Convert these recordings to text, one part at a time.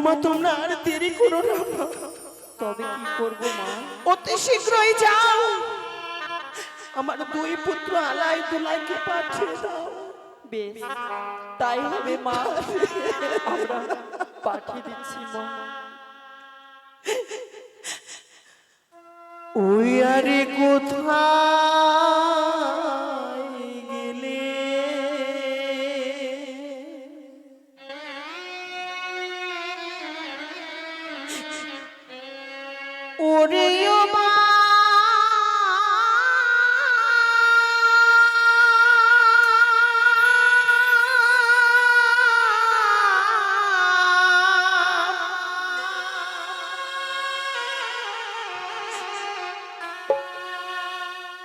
মা তোমরা আর দেরি করো না মা। তবে কি করব মা? অতি শীঘ্রই যাও, আমার দুই পুত্র আলাই দুলাইকে পাঠিয়ে দাও। বেশ, তাই হবে মা, আমরা পাঠিয়ে দিচ্ছি মা। ওই আরে কোথায় গেলে ওরে ও মা,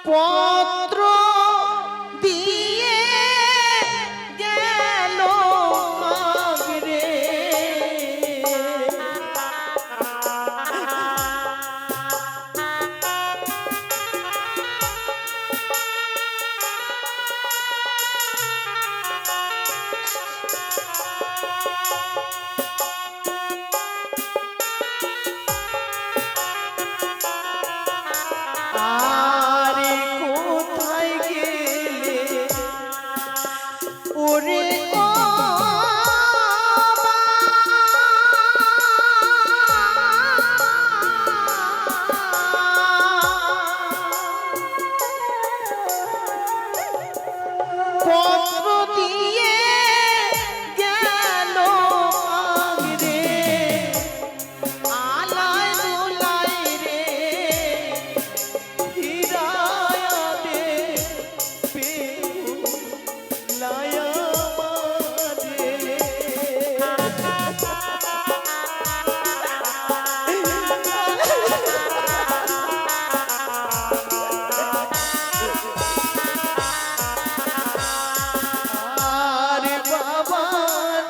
পত্র দিয়ে গেল মাগরে আরে কোথায় গেলে ওরে ও পত্র দিয়ে গেল মাগরে আলায় দুলাই রে হিরায়া দে বেহুলায়া মারে আরে বাবা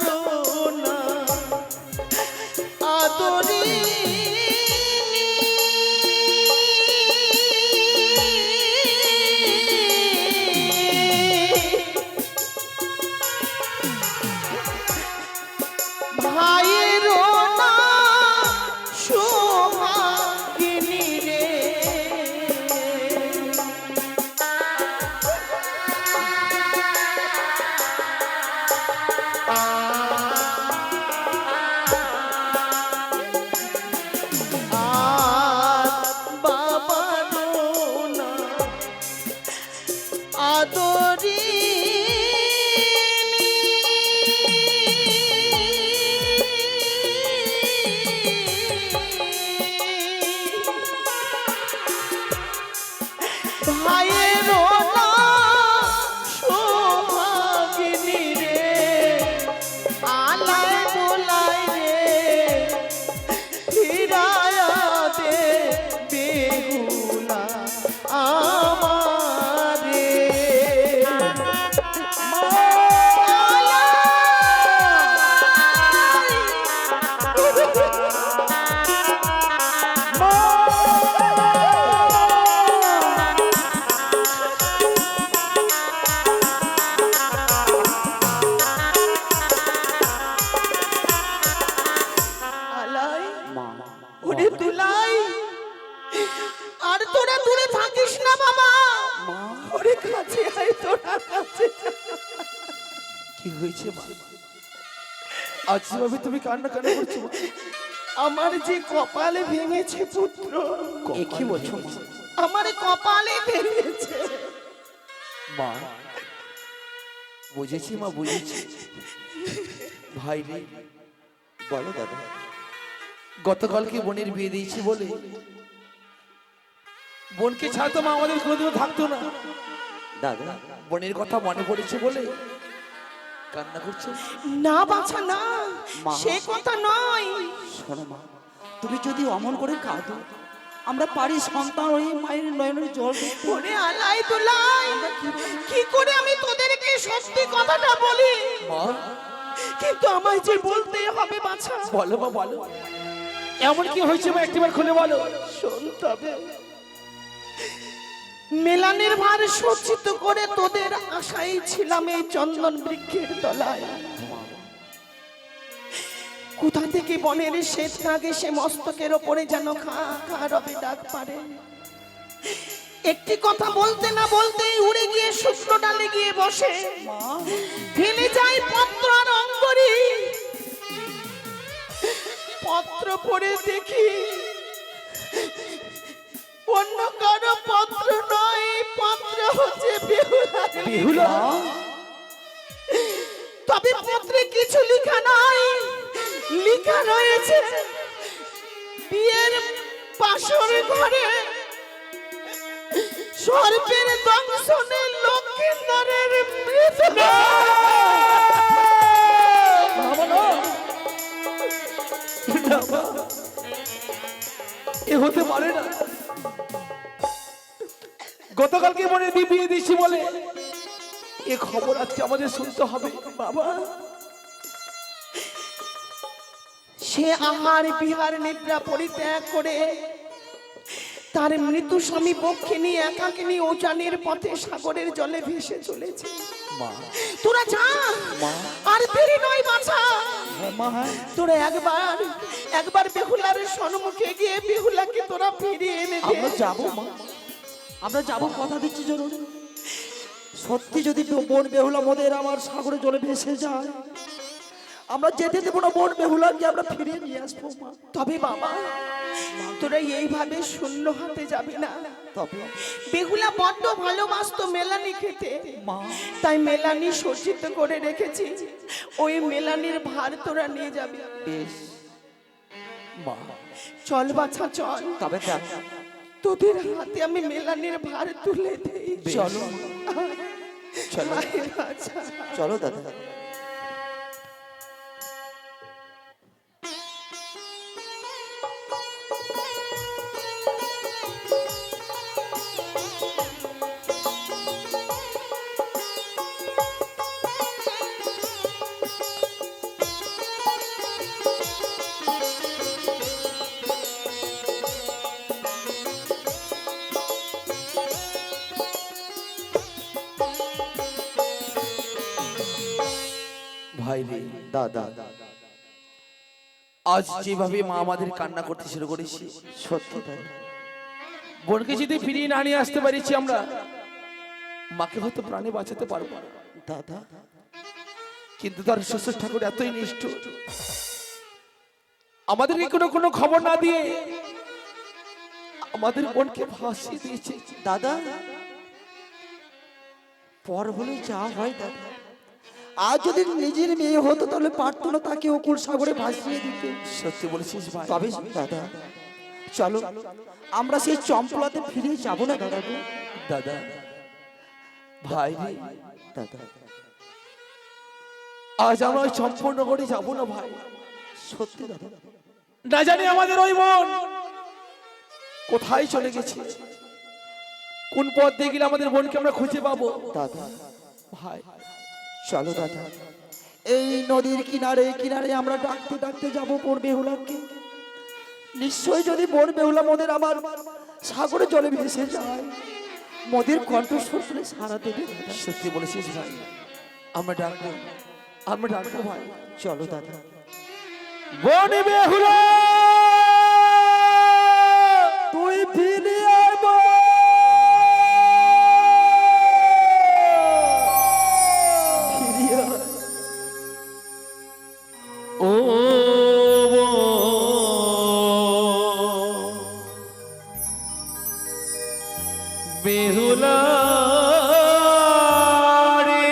রোনা আদরি ভাইয়ের না সোহাগিনী রে আর বাবা রোনা আদরি ভাইয়ের না সোহাগিনী রে আলায় দোলায় রে হিরায়া দে বেহুলা আমারে আলাই মা, ওরে দুলাই, আর তোরা দূরে থাকিস না বাবা, মা, ওরে কাছে আয়, তোরা কাছে যা। কি হয়েছে মা? আজ যেভাবে তুমি কান্না কান্না করছো মা? আমার যে কপালে ভেঙেছে পুত্র, এ কি বলছো মা? আমার কপালে ভেঙেছে। মা বুঝেছি মা, বুঝেছি। ভাই রে, বলো দাদা, গতকালকে বোনের বিয়ে দিয়েছি বলে বোনকে ছাড়তো মা আমাদের কোনোদিনও থাকতো না। দাদা বোনের কথা মনে পড়েছে বলে কান্না করছো? না বাছা না, মা। সে কথা নয়। শোনো মা, তুমি যদি অমন করে কাঁদো, আমরা পারি সন্তান ওই মায়ের নয়নের জল দেখতে। ওরে আলাই দুলাই, কি করে আমি তোদেরকে সত্যি কথাটা বলি? মা কিন্তু আমায় যে বলতে হবে বাছা। বলো মা, বলো এমন কি হয়েছে মা, একটিবার খুলে বলো। শোন তবে, মেলানের ভার সজ্জিত করে তোদের আশাই ছিলাম এই চন্দন বৃক্ষের তলায়। কোথা থেকে বনের শেষ নাগে সে মস্তকের ওপরে যেন খা খা রবে ডাক পারে। একটি কথা বলতে না বলতেই উড়ে গিয়ে শুকনো ডালে গিয়ে বসে, ফেলে যায় পত্র আর অঙ্গরি। পত্র পড়ে দেখি অন্য কারো পত্র নয়, পত্র হচ্ছে বেহুলার। বেহুলা? তবে পত্রে কিছু লেখা নাই, লেখা রয়েছে বিয়ের বাসর ঘরে সর্পের দংশনে লক্ষ্মীন্দরের মৃতদেহ। এ হতে পারে না। গতকালকে মনে বিয়ে দিছি বলে এ খবর আজকে আমাদের শুনতে হবে। বাবা, সে আহার বিহার নিদ্রা পরিত্যাগ করে তার মৃত্যু স্বামী পক্ষে নিয়ে একাকিনী ওজানের পথে সাগরের জলে ভেসে চলেছে। তোরা যা, আর দেরি নয় বাছা। তোরা একবার বেহুলার সম্মুখে গিয়ে বেহুলাকে তোরা ফিরিয়ে এনে দে। আমরা যাবো মা, আমরা যাবো, কথা দিচ্ছি। জরুরি সত্যি যদি বোন বেহুলা মোদের আমার সাগরে জলে ভেসে যায়, আমরা যেতে দেবো না বোন বেহুলাকে, আমরা ফিরিয়ে নিয়ে আসবো মা। তবে বাবা, তোরা এইভাবে শূন্য হাতে যাবি না। তবে বেহুলা বড্ড ভালোবাসতো মেলানি খেতে, মা, তাই মেলানি সজ্জিত করে রেখেছি। ওই মেলানির ভার তোরা নিয়ে যাবি। বেশ মা, চল বাছা চল, তবে দেখ, তোদের হাতে আমি মেলানির ভার তুলে দেই। চলো চলো আয় বাছা। চলো দাদা। ভাই রে, দাদা, আজ যেভাবে মা আমাদের কান্না করতে শুরু করেছি, সত্যি তাই। বোনকে যদি ফিরিয়ে না নিয়ে আসতে পারিছি আমরা, মাকে হয়তো প্রাণে বাঁচাতে পারবো না। দাদা, কিন্তু তার শ্বশুর ঠাকুর এতই নিষ্ঠুর, আমাদেরকে কোনো খবর না দিয়ে আমাদের বোনকে ভাসিয়ে দিয়েছে। দাদা, পর বলে যা হয় দাদা, আজ যদি নিজের মেয়ে হতো তাহলে পারতো না তাকে অকুল সাগরে ভাসিয়ে দিতে। সত্যি বলেছিস ভাই। তবে দাদা, চলো আমরা সেই চম্পলাতে ফিরে যাবো না দাদা গো। দাদা, ভাই রে, দাদা, আজ আমরা ওই সম্পূর্ণ করে যাবো না ভাই। সত্যি দাদা, না জানি আমাদের ওই বোন কোথায় চলে গেছে, কোন পথ দিয়ে গেলে আমাদের বোনকে আমরা খুঁজে পাবো। দাদা ভাই চলো দাদা, এই নদীর কিনারে কিনারে আমরা ডাকতে ডাকতে যাবো বোন বেহুলাকে। নিশ্চয় যদি বোন বেহুলা মোদের আমার সাগরে জলে ভেসে যায়, মোদের কণ্ঠস্বর শুনে সারা দেবে দাদা। সত্যি বলেছিস ভাই, আমরা ডাকবো, আমরা ডাকবো ভাই। চলো দাদা। বোন বেহুলা, তুই ফিরে আয় বোন। ফিরে আয়। ও বেহুলা রে,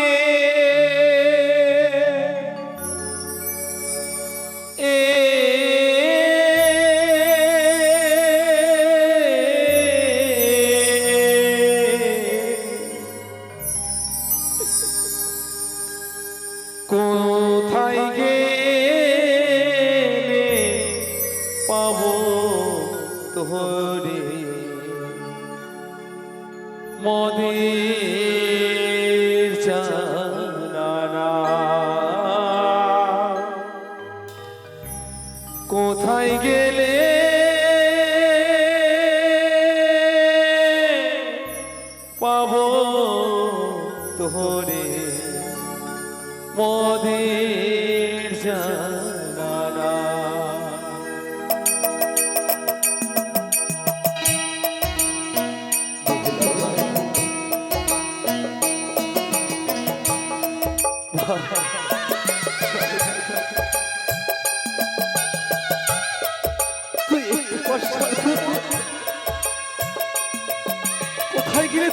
কোথায় গেলে পাবো তোরে, মদের জানানা, কোথায় গেলে পাবো তোরে, মদের জানানা।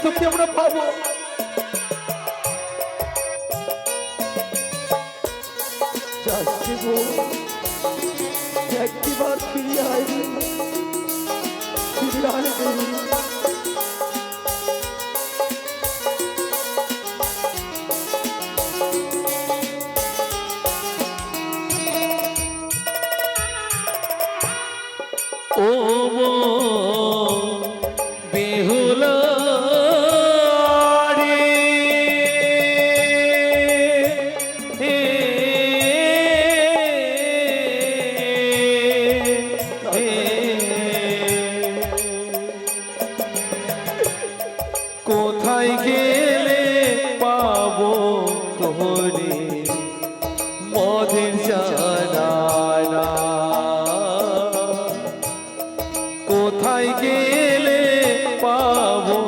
তোকে আমরা পাবো। যাচ্ছি গো, একটিবার ফিরে আসবে, ফিরে আসবে। ও বেহুলা রে, কোথায় গেলে পাবো তোরে মদের জানা, কোথায় গেলে পাবো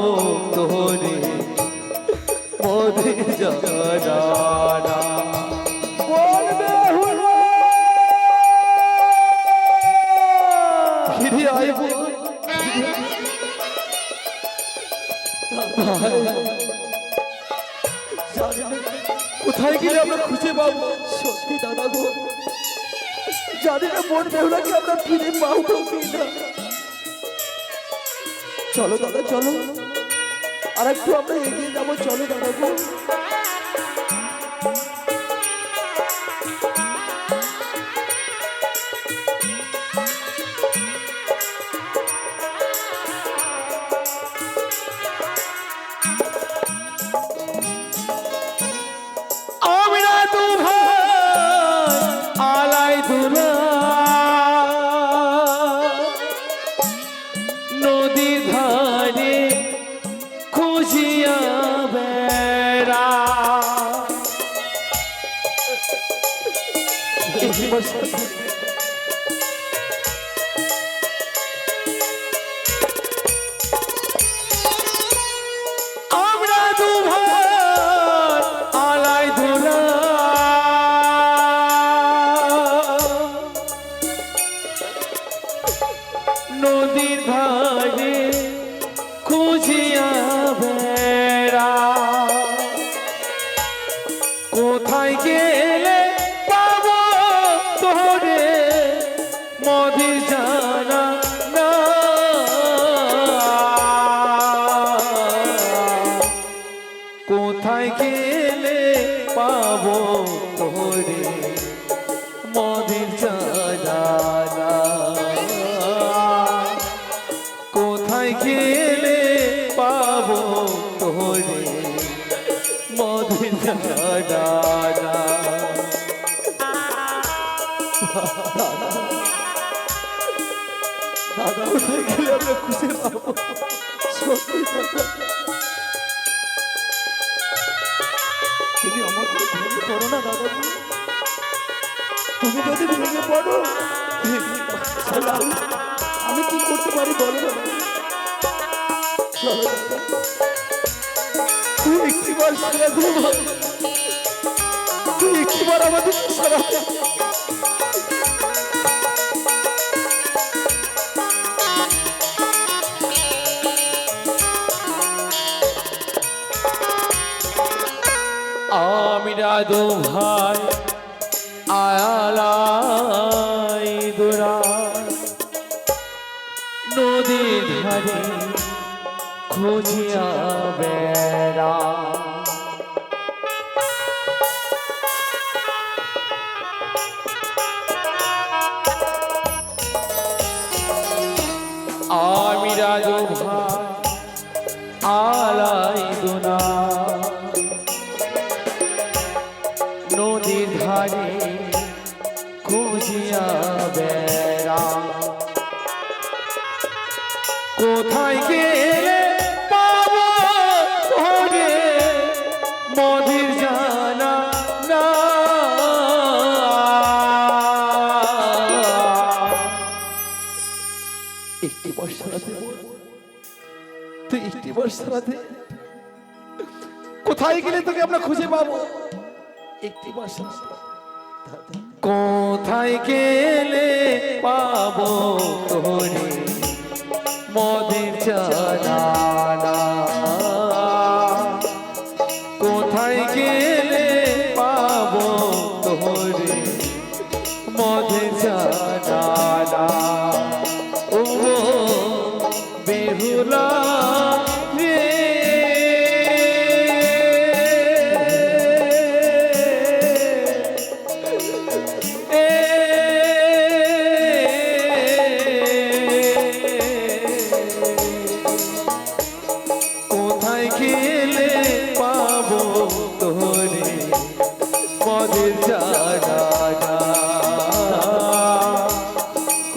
তোরে মদের জানা। বলবে হলো ফিরে আইব কোথায় গেলে আমরা খুঁজে পাবো? সত্যি দাদা গো, জানি না বোন বেহুলাকে আমরা ফিরে পাবো কিনা। চলো দাদা চলো, আর একটু আমরা এগিয়ে যাবো, চলো দাদা গো। আমরা দু ভাই আলাই দুলা, নদীর ধারে খুঁজিয়া বেড়া। আমরা দু ভাই আলাই দুলা, নদীর ধারে খুঁজিয়া বেড়া। কোথায় গেলে পাবো তোরে মদের জানা না, কোথায় গেলে পাবো তোরে মদের জানা, কোথায় গেলে পাবো তোরে মদের জানা। দাদা কোথায় গেলে আমরা খুঁজে পাবো? সত্যি দাদা, তুমি আমার করে ভেঙে পড়ো না দাদা গো। তুমি যদি ভেঙে পড়ো তাহলে আমি কি করতে পারি বলো না। চলো দাদা, তুই একটিবার সারা ঘুমা, তুই একটিবার আমাদের সারা। আমরা দু ভাই আলাই দুরা, নদীর ধারে খুঁজিয়া বেড়া। আমরা দু ভাই আলাই দুরা, নদীর ধারে খুঁজিয়া বেড়া। কোথায় গেলে পাবো তোরে মদের জানা না, একটি বর্ষা দে, তুই একটি বর্ষা দে। কোথায় গেলে তোকে আমরা খুঁজে পাবো? একটি বর্ষা। কোথায় গেলে পাবো তোরে মদের জানা।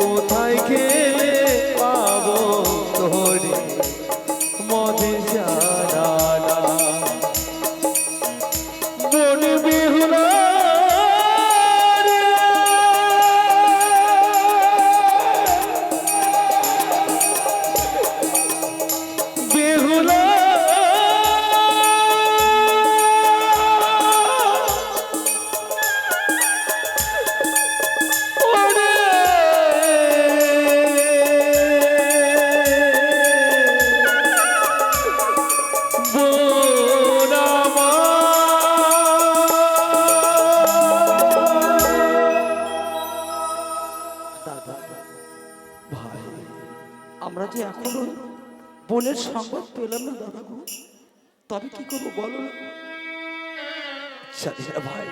কোথায় গেলে পাবো তোরে মদে জানা বন বেহুলা বেহুলা আমরা যে এখনো বোনের সংবাদ পেলাম না দাদা গো, তবে কি করবো বলো না? জানি না ভাই,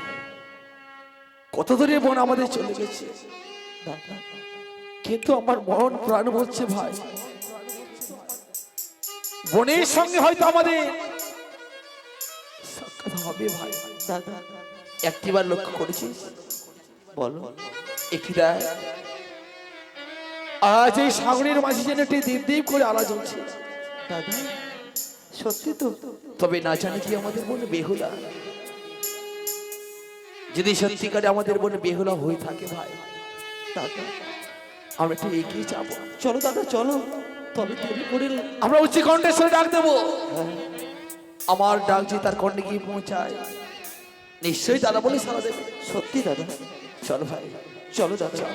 কত দূরে বোন আমাদের চলে গেছে দাদা, কিন্তু আমার মন প্রাণ বলছে ভাই, বোনের সঙ্গে হয়তো আমাদের সাক্ষাৎ হবে ভাই। দাদা একটিবার লক্ষ্য করেছিস? বলো। একটি দেখ, আজ এই সাগরের মাঝে যেন একটি দ্বীপ দ্বীপ করে আলো জ্বলছে। দাদা সত্যি তো? তবে না জানি কি আমাদের বোন বেহুলা? যদি সত্যিকারে আমাদের বোন বেহুলা হয়ে থাকে ভাই, দাদা আমরা একটু এগিয়ে যাবো। চলো দাদা চলো, তবে দেরি করে আমরা উচ্চ কণ্ঠেশ্বরে ডাক দেবো। আমার ডাক যে তার কণ্ঠে গিয়ে পৌঁছায়, নিশ্চয়ই দাদা বলে সারা দেবে। সত্যি দাদা? চলো ভাই, চলো দাদা।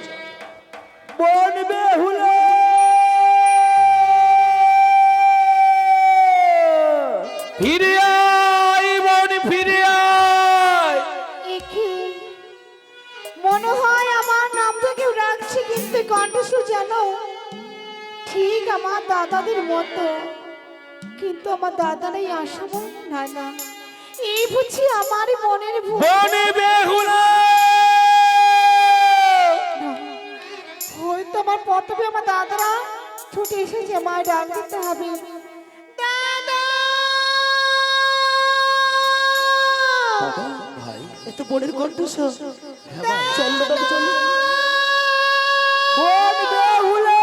বোন বেহুলা ফিরে আয়, বোন ফিরে আয়। একে মনে হয় আমার নামটা কেউ রাখছে, কিন্তু কণ্ঠস্বর যেন ঠিক আমার দাদাদের মতো, কিন্তু আমার দাদারাই আসাবো না। না, এই বুঝি আমার মনের ভুল। বোন বেহুলা না, হয়তো আমার প্রথমে আমার দাদারা ছুটে এসেছে, আমার ডাক দিতে হবে। দাদা! দাদা ভাই, এত বোনের কণ্ঠস্বর। চলো দাদা চলো। বোন বেহুলা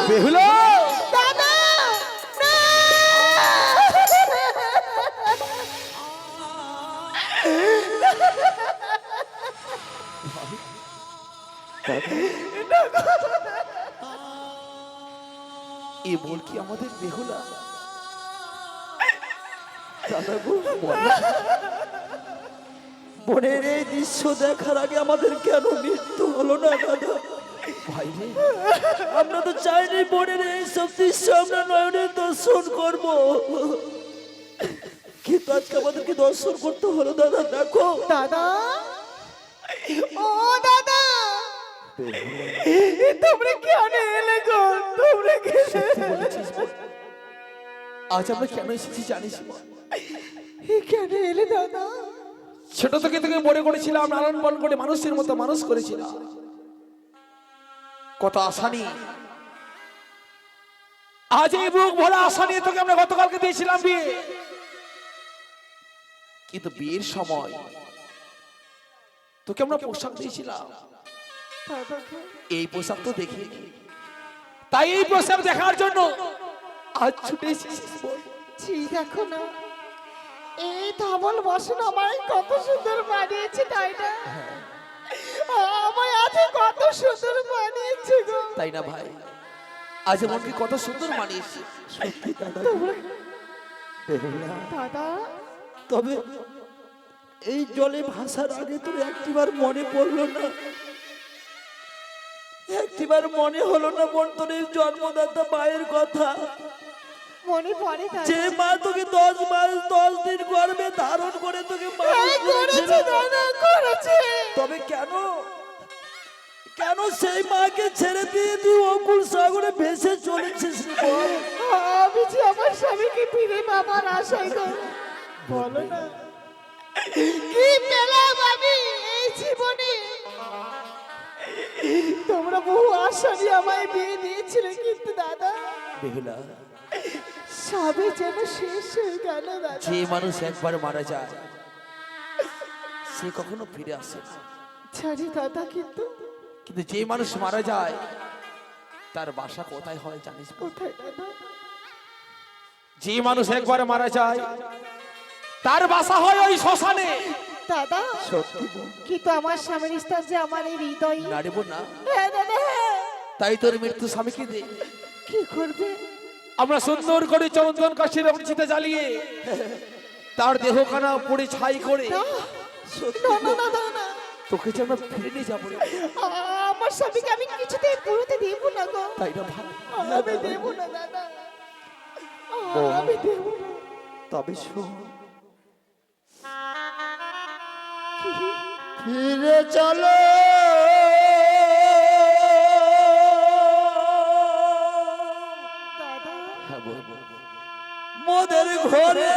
বেহুলা দাদা! না! এ বল কি আমাদের বেহুলা? দাদা গো, বোনের এই দৃশ্য দেখার আগে আমাদের কেন মৃত্যু হলো না দাদা? ভাই রে, আমরা তো চাইনি বোনের এই সব দৃশ্য আমরা নয়নের দর্শন করব, কিন্তু আজকে আমাদেরকে দর্শন করতে হলো দাদা। দেখো দাদা! ও দাদা! তোমরা কেন এলে গো? তোমরা সত্যি বলেছিস বোন। আজ আমরা কেন এসেছি জানিস বোন? কেন এলে দাদা? ছোট থেকে তোকে বড় করেছিলাম, লালন পালন করে মানুষের মতো মানুষ করেছিলাম, কত আশা নিয়ে। আজ এই বুক ভরা আশা নিয়ে তোকে আমরা গতকালকে দিয়েছিলাম বিয়ে, কিন্তু বিয়ের সময় তোকে আমরা পোশাক দিয়েছিলাম, এই পোশাক তো দেখি, তাই এই পোশাক দেখার জন্য আজ ছুটে এসেছিস বোন। ছি, দেখো না, এই ধবল বসন আমায় কত সুন্দর বানিয়েছে, তাই না? আমায় আজ কত সুন্দর বানিয়েছে গো। তাই না ভাই? আজ মনকে কত সুন্দর মানিয়েছে। সত্যি দাদা। দাদা, তবে এই জলে ভাসার আগে তোর একটিবার মনে পড়লো না, একটিবার মনে হলো না বোন তোর এই জন্মদাতা মায়ের কথা? মনে পড়ে দাদা। যে মা তোকে 10 মাস 10 দিন গর্ভে ধারণ করে তোকে মানুষ করেছে করেছিল, দাদা, করেছে। তবে কেন কেন সেই মাকে ছেড়ে দিয়ে তুই অকুল সাগরে ভেসে চলেছিস রে বল? আমি যে আমার স্বামীকে ফিরে পাবার আশায় গো। বলো না, কি পেলাম আমি এই জীবনে? তোমরা বহু আশা নিয়ে আমায় বিয়ে দিয়েছিলে, কিন্তু দাদা বেহুলা, সবে যেন শেষ হয়ে গেল দাদা। যে মানুষ একবার মারা যায় সে কখনো ফিরে আসে না, জানি দাদা, কিন্তু কিন্তু যে মানুষ মারা যায় তার বাসা কোথায় হয় জানিস? কোথায় দাদা? যে মানুষ একবার মারা যায় তার বাসা হয় ওই শ্মশানে। দাদা, সত্যি বল। কিন্তু আমার স্বামীর স্থান যে আমার এই হৃদয়। না রে বোন, না। হ্যাঁ দাদা, হ্যাঁ। তাই তোর মৃত্যু স্বামীকে দে, কি করবে? আমরা সুন্দর করে চন্দন কাশির চিতা জ্বালিয়ে তার দেহখানা পুড়ে ছাই করে না, না, না, না, না। তোকে যে আমরা ফিরে নিয়ে যাবো রে। আমার স্বামীকে আমি কিছুতেই পুরোতে দেব না গো। তাই না ভাই? আমি দেব না দাদা, আমি দেব না। তবে শোন, কি? ফিরে চলো দাদা, হ্যাঁ বল। মোদের ঘরে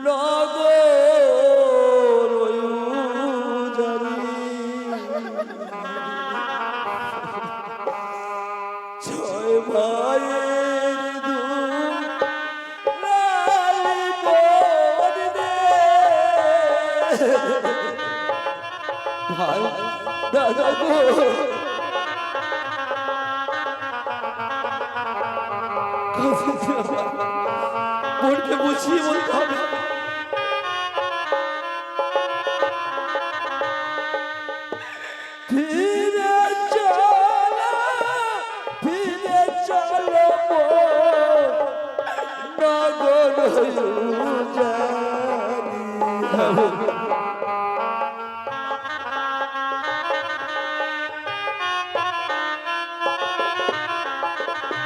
নগর উজারি ছয় ভাইয়ের দুলাল বোন রে। ভাই, দাদা গো, বোনকে বুঝিয়ে বলতে হবে। ফিরে চলো, ফিরে চলো নগর উজারি।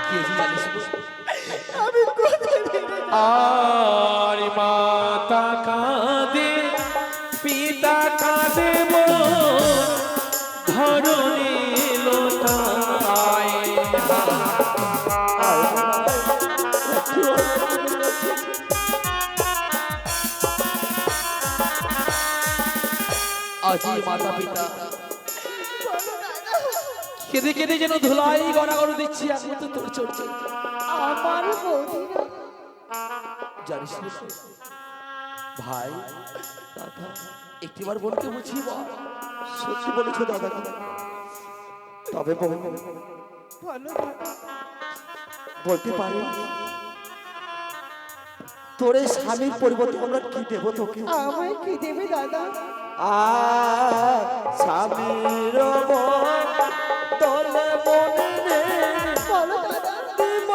কি হয়েছে জানিস? আমি কোথায় দেব? আর মাতা কাঁদে, পিতা কাঁদে, ধরণী লোটায়। আজি মাতা পিতা কেঁদে কেঁদে যেন ধুলাই গড়াগড় দিচ্ছি, এখন তো তোর চলছে আমার বৌদিরা জানিস না? ভাই, দাদা, একটিবার বোনকে বুঝিয়ে বল। সত্যি বলেছো দাদা। তবে বলো দাদা। বলতে পারি তোর এই স্বামীর পরিবর্তে আমরা কি দেবো তোকে? আমায় কি দেবে দাদা? স্বামীর তোলে মনে রে বলো দাদা। দিব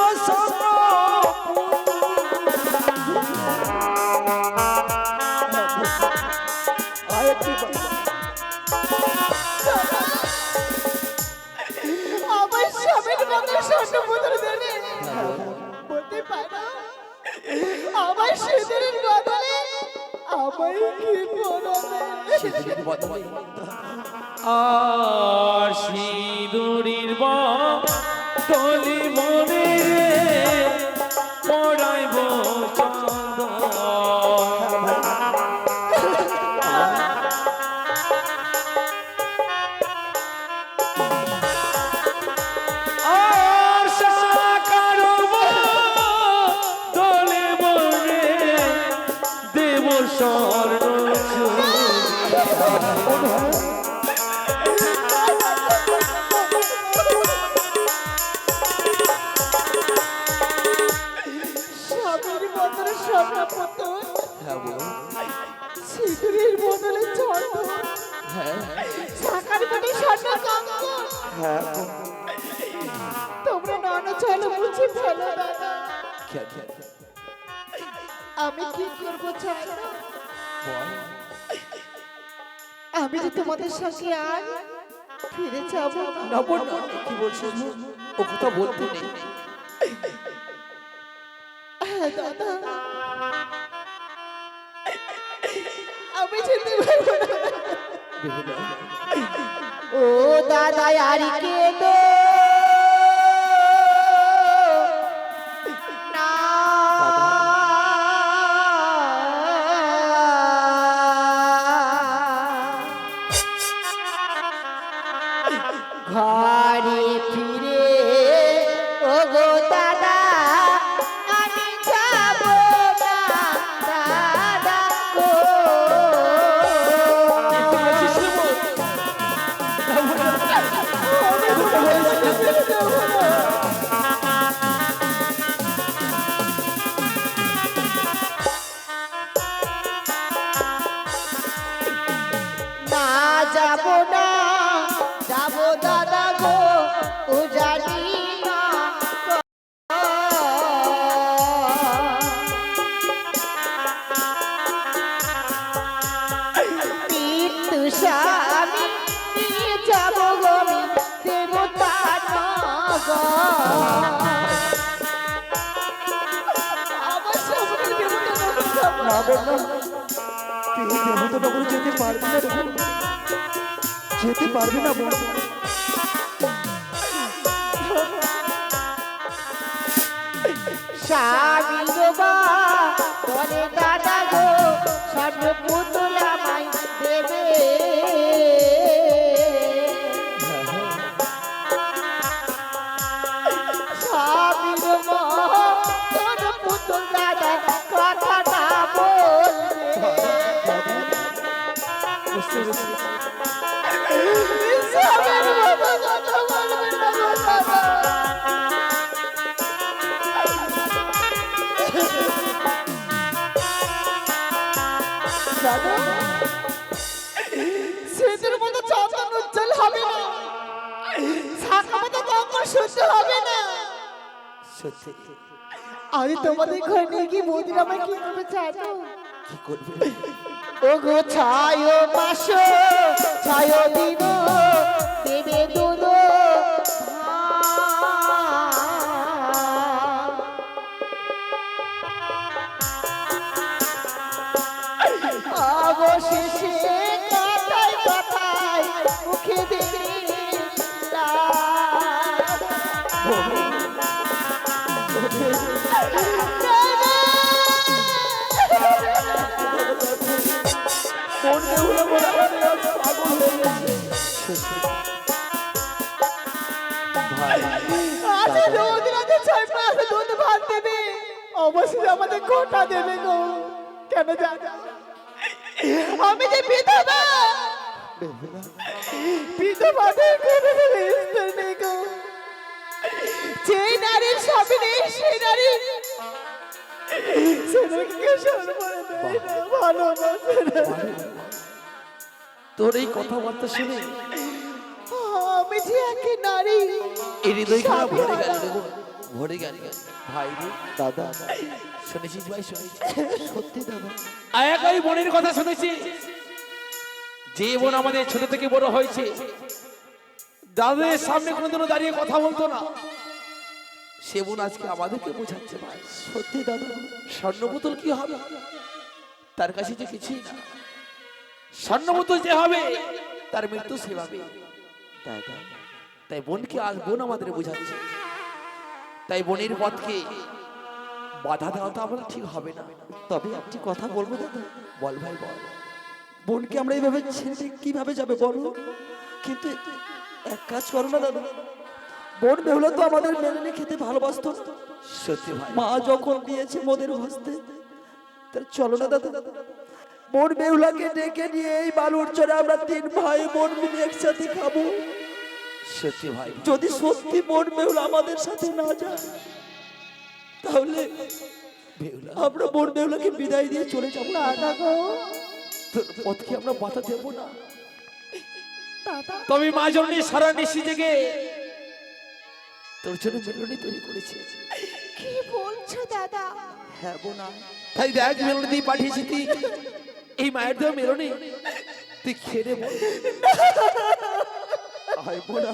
আমার স্বামীর মতো স্বর্ণ মুদ্রা দেবে? বলতে পারো আমার সিঁদুরের বদলে আমায় কি পরাবে? সিঁদুরের বদলে আর সিঁদুরের বদলে মনে পড়াইব চন্দন। আর সাকারো বদলে মনে দেব স্বর্ণ চুড়ি। স্বামীর বদলে স্বর্ণ পুতুল, হ্যাঁ বল। সিঁদুরের বদলে চন্দন, হ্যাঁ শাখার বদলে স্বর্ণ কঙ্কন। হ্যাঁ তোমরা নন চলো বুঝি ফেলো দাদা। খেয়া খেয়া আমি কি করবো জানো? বল। আমি যে তোমাদের সঙ্গে আর ফিরে যাব না। না বোন, না, কি বলছিস? ও কথা বলতে নেই। হ্যাঁ দাদা, আমি যেতে পারবো না। বেহুলা। ও দাদা আর কে দো না ঘরে ফিরে ও গো দাদা আমি যাব না দাদা গো। না যাব না যাব দাদা গো ও জানি না মৃত্যু স্বামী নিয়ে যাব গো আমি দেবতা না বোন না, তুই এই দেবতা নগরে যেতে পারবি না রে বোন। যেতে পারবি না বোন। স্বামী গো বলে দাদা গো স্বর্ণ পুতুল আমায় দেবে স্বামী গো স্বর্ণ পুতুল দাদা কথাটা বলবে বুঝতে পেরেছি। স্বামীর মতো কথা বলবে না গো দাদা। দাদা সেদের মতো চাঁদন উজ্জ্বল হবে না, শাখা মতো কঙ্কর সহ্য হবে না। সত্যি আমি তোমাদের ঘরে নিয়ে গিয়ে বৌদির আমায় কি করবে জানো? কি করবি? ও গো ছায় মাস ছায় দিন দেবে দুধ অবশেষে কথায় কথায় মুখে দেবে কোন দেউলে বলে আমি আজ পাগল হয়ে গেছি। ভাই আজ রোজ রাতে 6 দুধ ভাত দেবে, অবশ্যই আমাদের কোটা দেবে গো। কেন জানো? আমি যে বিধবা, বিধবাদের করে দেবে স্ত্রী নেই গো। যে নারীর স্বামী নেই সেই নারী সেনাকে সর্বরে দেয় না, ভালোবাসে না। তোর এই কথাবার্তা শুনে আমি যে একে নারী, এই হৃদয়খানা ভরে গেল রে বোন, ভরে গেল। ভাই রে, দাদা শুনেছিস ভাই, শুনেছিস? সত্যি দাদা একাই বোনের কথা শুনেছি, যে বোন আমাদের ছোট থেকে বড় হয়েছে, দাদের সামনে কোনোদিনও দাঁড়িয়ে কথা বলতো না, সে বোন আজকে আমাদেরকে বোঝাচ্ছে ভাই। সত্যি দাদা স্বর্ণ বোতল কি হবে, তার কাছে যে কিছুই না। স্বর্ণ বোতল যে হবে তার মৃত্যু সেভাবে। দাদা তাই বোনকে আজ বোন আমাদের বোঝাচ্ছে, তাই বোনের পথকে বাধা দেওয়া তো আমরা ঠিক হবে না। তবে একটি কথা বলবো দাদা, বল ভাই বল। বোনকে আমরা এইভাবে ছেড়ে কিভাবে যাবে বলো? কিন্তু এক কাজ করো না দাদা, বোন বেহুলা তো আমাদের মেনে নিয়ে খেতে ভালোবাসতো না। সত্যি ভাই, মা যখন দিয়েছে মোদের ভাসতে, তার চলো না দাদা, বোন বেহুলাকে ডেকে নিয়ে এই বালুর চরে আমরা 3 ভাই বোন মিলে একসাথে খাবো। সত্যি ভাই, যদি সত্যি বোন বেহুলা আমাদের সাথে না যায়, তাহলে বেহুলা আমরা বোন বেহুলাকে বিদায় দিয়ে চলে যাবো। দাদা গো, তোর পথকে আমরা বাধা দেব না। দাদা তবে মা জননী সারা নিশি জেগে তোর জন্য মেলনি তৈরি করেছে। কি বলছো দাদা? হ্যাঁ বোনা, তাই দেখ মেলনি দিয়ে পাঠিয়েছি তুই, এই মায়ের দেওয়া মেলনি তুই খেয়ে বল। আয় বোনা,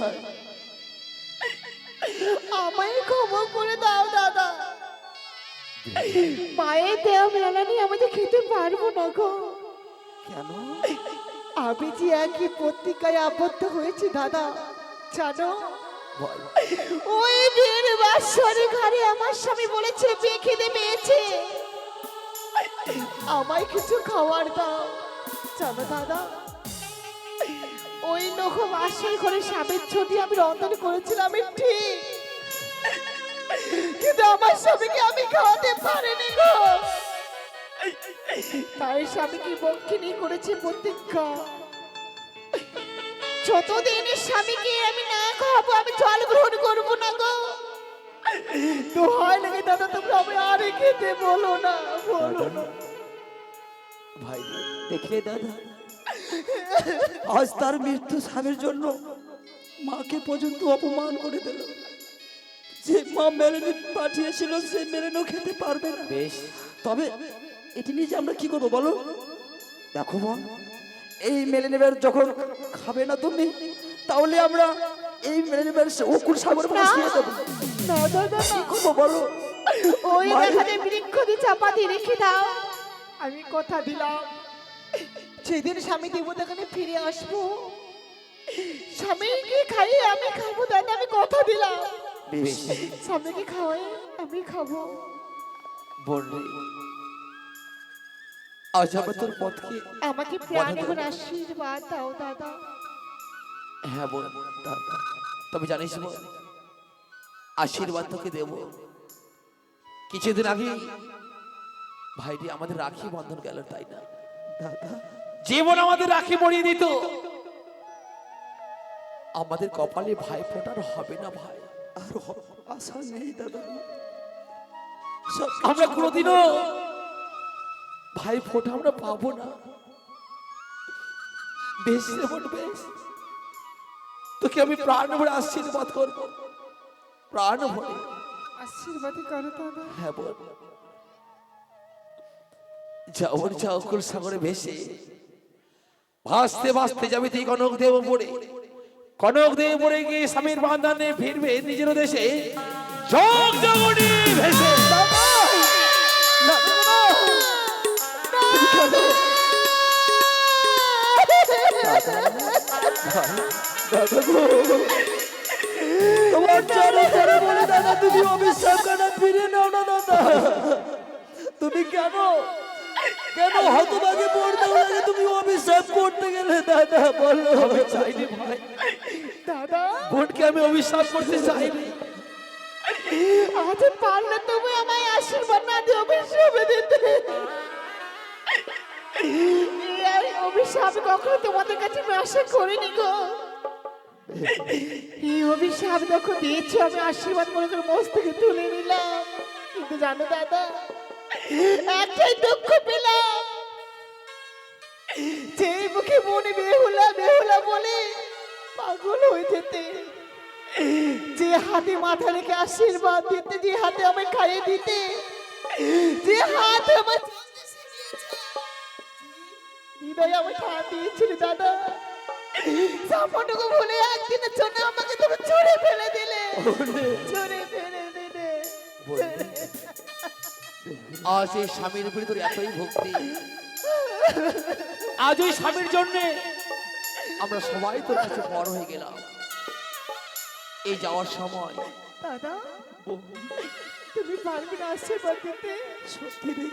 আমায় ক্ষমা করে দাও দাদা, মায়ের দেওয়া মেলানি আমি তো খেতে পারবো না গো। কেন? আমি যে একই পত্রিকায় আবদ্ধ হয়েছি দাদা, জানো? বল। ওই বিয়ের বাসরে ঘরে আমার স্বামী বলেছে বিয়ে খেতে পেয়েছে, আমায় কিছু খাওয়ার দাও। জানো দাদা, ওই লোক বাসর ঘরে সাপের ছবি আমি রন্ধন করেছিলাম ঠিক, কিন্তু আমার স্বামীকে আমি খাওয়াতে পারিনি গো। তাই স্বামীকে বক্ষিণী করেছে প্রতিজ্ঞা, যতদিন স্বামীকে আমি না খাওয়াবো আমি জল গ্রহণ করবো না গো। তো হয় লাগে দাদা, তোমরা আমি আরে খেতে বলো না, বলো না। ভাই দেখলে দাদা, আজ তার মৃত্যু স্বামীর জন্য মাকে পর্যন্ত অপমান করে দিল। যে মা মেলেনে পাঠিয়েছিল সে মেলেনও খেতে পারবে না। বেশ, তবে এটি নিয়ে যে আমরা কি করবো বলো? দেখো বোন, এই মেলেনেবের যখন খাবে না তুমি, তাহলে আমরা এই মেলেনেবের অকুল সাগর ভাসিয়ে দেবো। না দাদা কি করবো বলো? ওই মায়ের- দেখাতে বৃক্ষ দিয়ে চাপা দিয়ে রেখে দাও। আমি কথা দিলাম যেদিন স্বামী দেবতাখানে ফিরে আসবো স্বামীকে খাইয়ে আমি খাবো দাদা, আমি কথা দিলাম। বেশ, স্বামীকে খাওয়াই আমি খাবো। বললে আজ আমরা তোর পথকে, আমাকে প্রাণ এবং আশীর্বাদ দাও দাদা। হ্যাঁ বোন, তবে জানিস বোন, আশীর্বাদ তোকে দেব। কিছুদিন আগে ভাইটি আমাদের রাখি বন্ধন গেল, তাই না? জীবন আমাদের রাখি পরিয়ে দিত, আমাদের কপালে ভাই ফোটার হবে না ভাই। আর আশা নেই দাদা। আমরা কোনোদিনও ভাই ফোটা আমরা পাবো না। বেশ রে বোন, বেশ, তোকে আমি প্রাণ ভরে আশীর্বাদ করবো, প্রাণ ভরে। আশীর্বাদ করো দাদা। হ্যাঁ বোন, যাওয়ার যাও কুল সাগরে ভেসে ভাসতে ভাসতে যাবে তুই কনক দেব পড়ে, কনক দেব পড়ে গিয়ে স্বামীর বান্ধানে ফিরবে নিজের দেশে, জগ জগনি ভেসে। তোমার চলে চলে বলে দাদা, তুমি অভিশাপ কেন ফিরে নাও না দাদা? তুমি কেন কেন হতভাগে পড়তে লাগে? তুমি অভিশাপ করতে গেলে দাদা, বলো। আমি চাইনি ভাই, দাদা বোনকে আমি অভিশাপ করতে চাইনি। আজ পারলে তুমি আমায় আশীর্বাদ না দিয়ে অভিশাপ দিতে। এই অভিশাপ কখনো তোমাদের কাছে আমি আশা করিনি গো। এই অভিশাপ যখন দিয়েছো আমি আশীর্বাদ মনে করে মস্তকে তুলে নিলাম, কিন্তু জানো দাদা একটাই দুঃখ পেলাম, যে মুখে মনে বেহুলা বেহুলা বলে পাগল হয়ে যেতে, যে হাতে মাথা রেখে আশীর্বাদ দিতে, যে হাতে আমায় খাইয়ে দিতে, যে হাত আমার হৃদয় আমায় খাওয়া দিয়েছিল দাদা, সাপটুকু ভুলে একদিনের জন্য আমাকে তুমি ছুঁড়ে ফেলে দিলে, ছুঁড়ে ফেলে দিলে। আজ এই স্বামীর উপরে তোর এতই ভক্তি, আজ ওই স্বামীর জন্য আমরা সবাই তোর কাছে বড় হয়ে গেলাম। এই যাওয়ার সময় দাদা তুমি পারবে না আশীর্বাদ দিতে? সত্যি রে।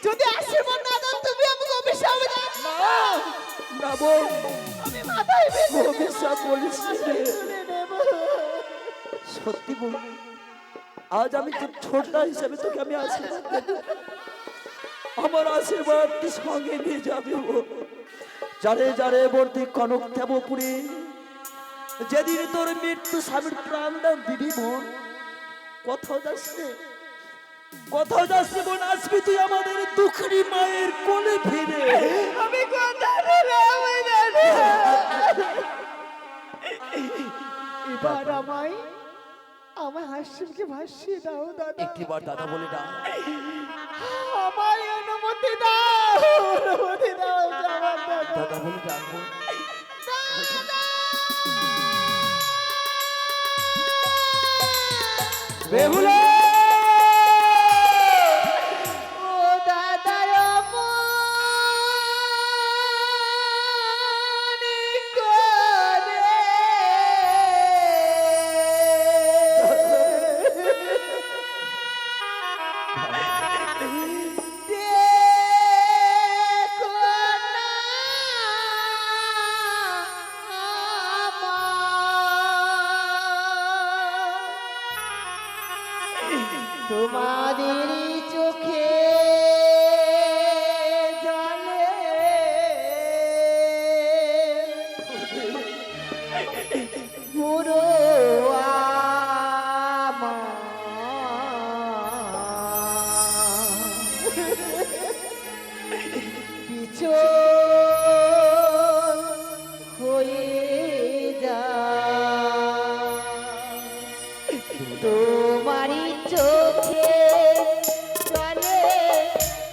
যদি আশীর্বাদ না দাও তুমি আমাকে অভিশাপ দাও। না বোন, আমি মাথায় বেঁধে অভিশাপ বলিস না রে। তুলে নেব। সত্যি বোন, আজ আমি তোর ছোটটা হিসেবে তোকে আমি আশীর্বাদ দেব। আমার আশীর্বাদ তুই সঙ্গে নিয়ে যাবে বোন। যারে যারে বর্তি কনক দেবপুরে যেদিন তোর মৃত্যু স্বামীর প্রাণদান দিবি বোন, কোথাও যাচ্ছে, কোথাও যাচ্ছে বোন, আসবি তুই আমাদের দুঃখী মায়ের কোলে ফিরে। আমি কথা দিলাম দাদা, এবার আমায় আমার হাসিমকে ভাসিয়ে দাও দাদা, একটিবার দাদা বলে না, আমায় অনুমতি দাও, অনুমতি দাও আমার দাদা। দাদা বলে ডাকবো। বেহুলা, ও দাদা মনে করে দেখো না তোমাদের চোখে জলে পুরো পিছন হয়ে যায় তোমারই চোখে চলে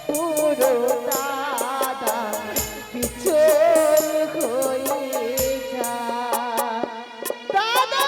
পুরো দাদা পিছন হয়ে যায় দাদা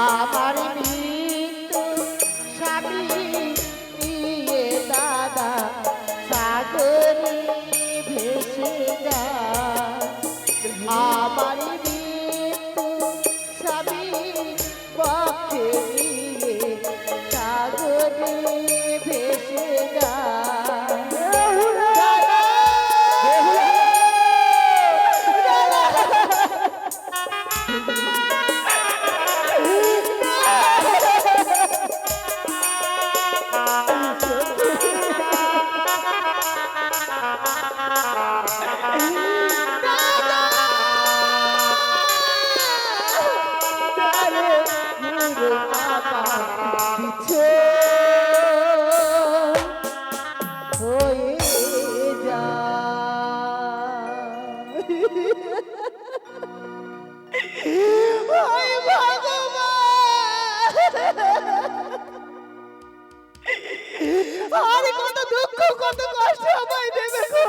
আমার মৃত্যু স্বামী নিয়ে দাদা সাগরে ভেসে যায় আমার মৃত্যু স্বামী পক্ষে নিয়ে সাগরে ভেসে আরে কত দুঃখ কত কষ্ট আমায় দেবে গো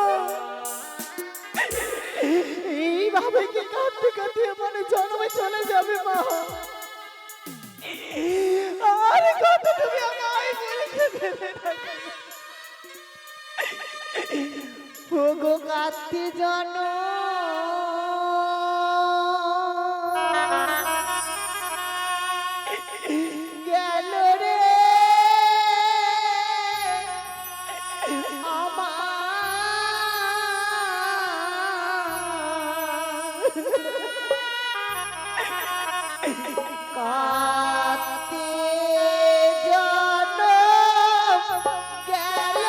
এইভাবে কি কাঁদতে কাঁদতে মানে জন্মে চলে যাবে মা আরে কত তুমি আমায় বলে দেবে ও গো কাঁদতে জানো গেল রে কাতে জনম গেল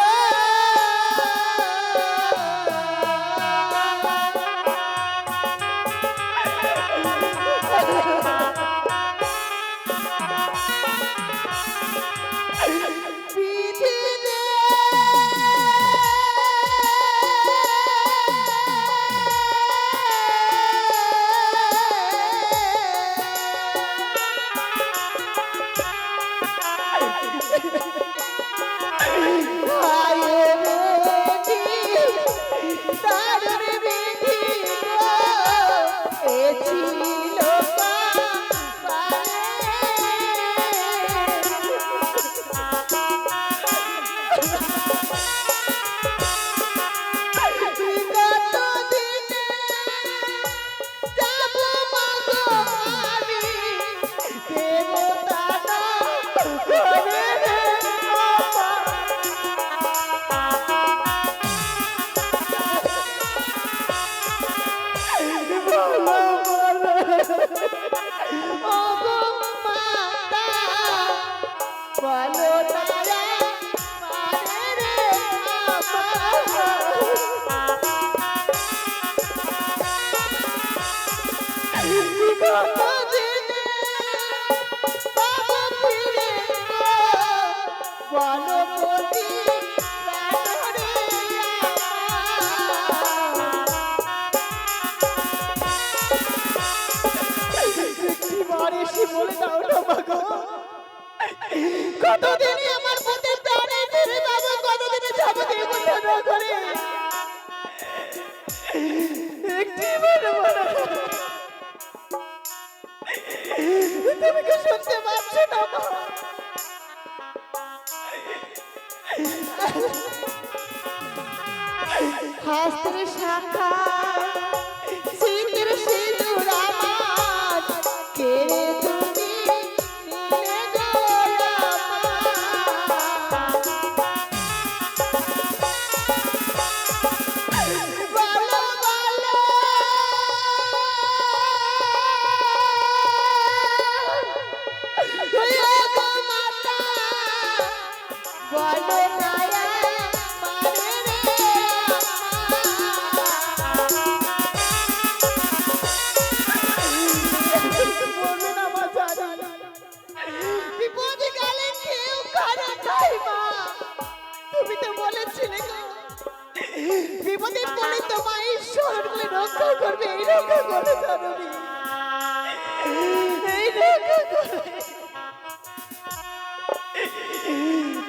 কতদিনই আমার প্রতি প্রাণে ফিরে যাবো, কতদিনে যাবো দেবতা না করে একটি তুমি কি শুনতে পাচ্ছ না মা? হাস্তের শাখা শীতের সিঁদুর আমার কেড়ে তুমি নিলে গো আমার। বলো বলো ওই গো মাতা, বলো নায়া পারে রে বলবেন আমার জানি বিপদে গেলে কেউ কারো নাই মা। তুমি তো বলেছিলে গো বিপদে পড়লে তোমার ঈশ্বর বলে রক্ষা করবে, এই রক্ষা করবে জননী, এই রক্ষা করবে।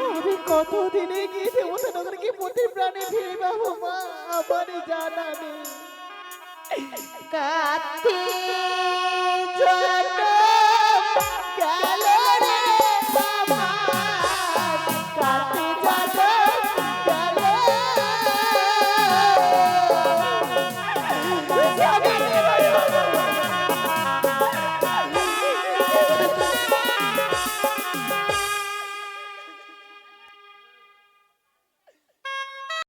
আমি কতদিনে গিয়ে দেবতা নগরকে প্রতি প্রাণে ফিরে পাবো মা, আমার জানা নেই। কাঁদতে জন্য